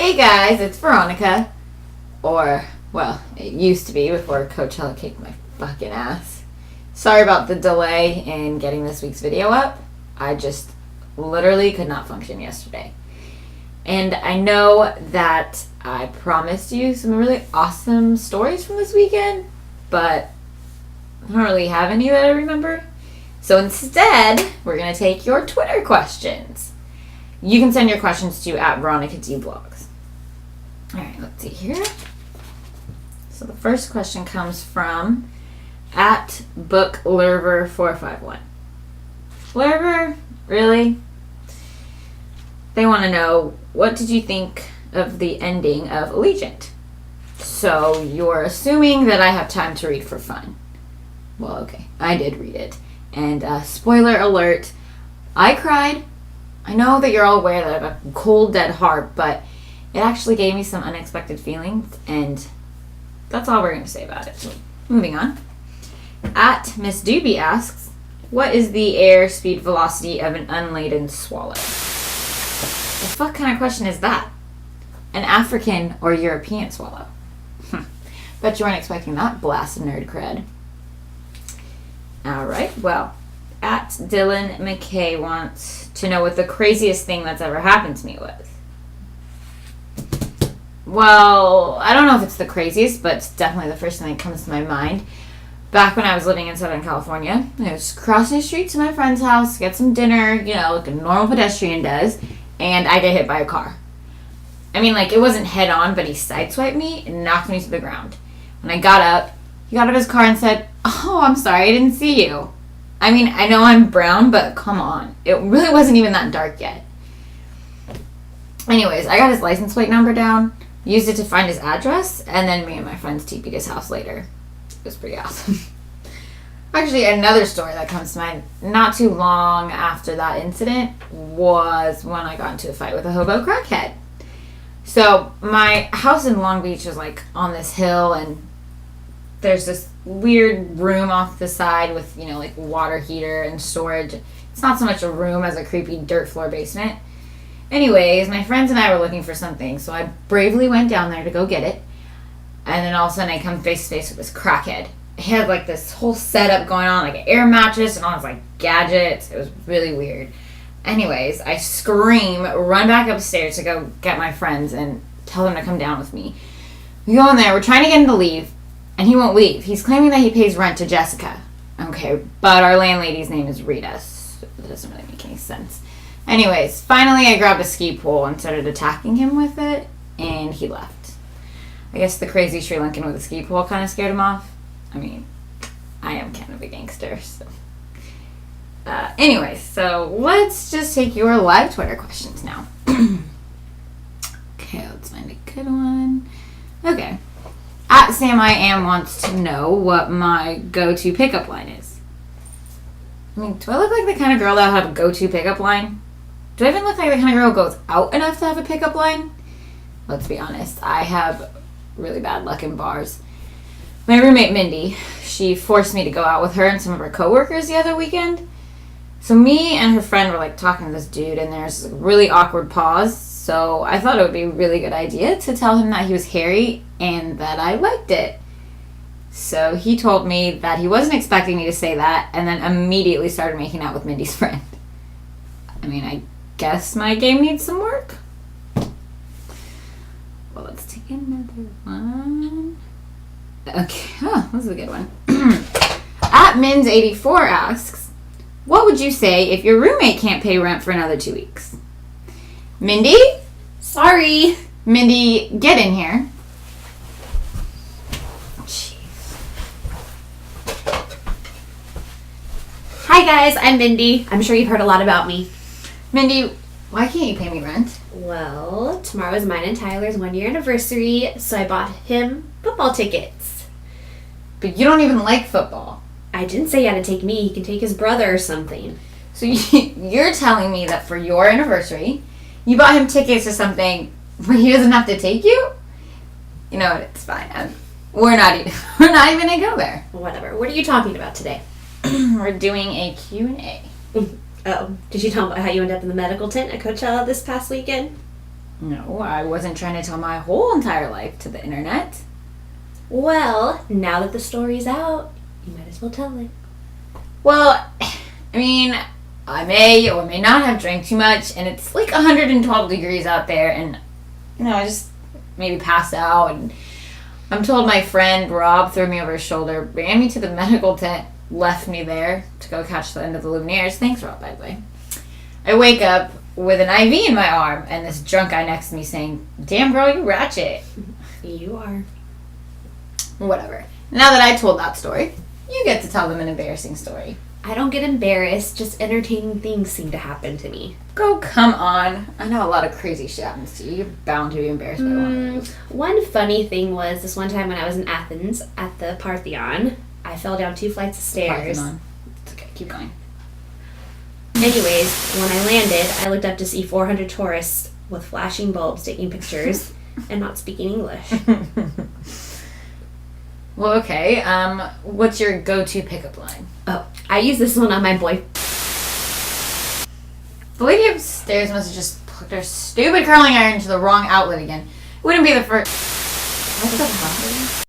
Hey guys, it's Veronica. Or, well, it used to be before Coachella kicked my fucking ass. Sorry about the delay in getting this week's video up. I just literally could not function yesterday. And I know that I promised you some really awesome stories from this weekend, but I don't really have any that I remember. So instead, we're going to take your Twitter questions. You can send your questions to @VeronicaDVlogs. Alright, let's see here. So the first question comes from @BookLurver451. Lurver? Really? They want to know, what did you think of the ending of Allegiant? So you're assuming that I have time to read for fun. Well, okay, I did read it. And spoiler alert, I cried. I know that you're all aware that I have a cold, dead heart, but it actually gave me some unexpected feelings, and that's all we're going to say about it. Moving on. @Miss Doobie asks, what is the airspeed velocity of an unladen swallow? The fuck kind of question is that? An African or European swallow? Bet you weren't expecting that blasted nerd cred. Alright, well, @Dylan McKay wants to know what the craziest thing that's ever happened to me was. Well, I don't know if it's the craziest, but it's definitely the first thing that comes to my mind. Back when I was living in Southern California, I was crossing the street to my friend's house to get some dinner, you know, like a normal pedestrian does, and I get hit by a car. I mean, like, it wasn't head on, but he sideswiped me and knocked me to the ground. When I got up, he got out of his car and said, "Oh, I'm sorry, I didn't see you." I mean, I know I'm brown, but come on. It really wasn't even that dark yet. Anyways, I got his license plate number down, used it to find his address, and then me and my friends TP'd his house later. It was pretty awesome. Actually, another story that comes to mind not too long after that incident was when I got into a fight with a hobo crackhead. So my house in Long Beach was like on this hill, and there's this weird room off the side with, you know, like water heater and storage. It's not so much a room as a creepy dirt floor basement. Anyways, my friends and I were looking for something, so I bravely went down there to go get it. And then all of a sudden I come face to face with this crackhead. He had like this whole setup going on, like an air mattress and all his like gadgets. It was really weird. Anyways, I scream, run back upstairs to go get my friends and tell them to come down with me. We go in there, we're trying to get him to leave, and he won't leave. He's claiming that he pays rent to Jessica. Okay, but our landlady's name is Rita, so it doesn't really make any sense. Anyways, finally I grabbed a ski pole and started attacking him with it, and he left. I guess the crazy Sri Lankan with a ski pole kind of scared him off. I mean, I am kind of a gangster, so. Anyways, so let's just take your live Twitter questions now. Okay, let's find a good one. Okay. @SamIam wants to know what my go-to pickup line is. I mean, do I look like the kind of girl that will have a go-to pickup line? Do I even look like the kind of girl who goes out enough to have a pickup line? Let's be honest, I have really bad luck in bars. My roommate Mindy, she forced me to go out with her and some of her coworkers the other weekend. So me and her friend were like talking to this dude, and there's a really awkward pause. So I thought it would be a really good idea to tell him that he was hairy and that I liked it. So he told me that he wasn't expecting me to say that, and then immediately started making out with Mindy's friend. I mean, I guess my game needs some work. Well, let's take another one. Okay, this is a good one. @Mins84 asks, what would you say if your roommate can't pay rent for another 2 weeks? Mindy? Sorry. Mindy, get in here. Jeez. Hi guys, I'm Mindy. I'm sure you've heard a lot about me. Mindy, why can't you pay me rent? Well, tomorrow is mine and Tyler's 1-year anniversary, so I bought him football tickets. But you don't even like football. I didn't say he had to take me. He can take his brother or something. So you're telling me that for your anniversary, you bought him tickets to something, but he doesn't have to take you? You know what? It's fine. We're not even gonna go there. Whatever. What are you talking about today? We're doing a Q&A. Oh, did you tell me about how you ended up in the medical tent at Coachella this past weekend? No, I wasn't trying to tell my whole entire life to the internet. Well, now that the story's out, you might as well tell it. Well, I mean, I may or may not have drank too much, and it's like 112 degrees out there, and, I just maybe passed out, and I'm told my friend Rob threw me over his shoulder, ran me to the medical tent, left me there to go catch the end of the Lumineers. Thanks, Rob, by the way. I wake up with an IV in my arm, and this drunk guy next to me saying, "Damn, girl, you ratchet." You are. Whatever. Now that I told that story, you get to tell them an embarrassing story. I don't get embarrassed, just entertaining things seem to happen to me. Go, come on. I know a lot of crazy shit happens to you. You're bound to be embarrassed by one of those. One funny thing was this one time when I was in Athens at the Parthenon, I fell down 2 flights of stairs. Parthenon. It's okay, keep going. Anyways, when I landed, I looked up to see 400 tourists with flashing bulbs taking pictures and not speaking English. Well, okay. What's your go-to pickup line? Oh, I use this one on my boy. The lady upstairs must have just plugged her stupid curling iron into the wrong outlet again. Wouldn't be the first. What the hell?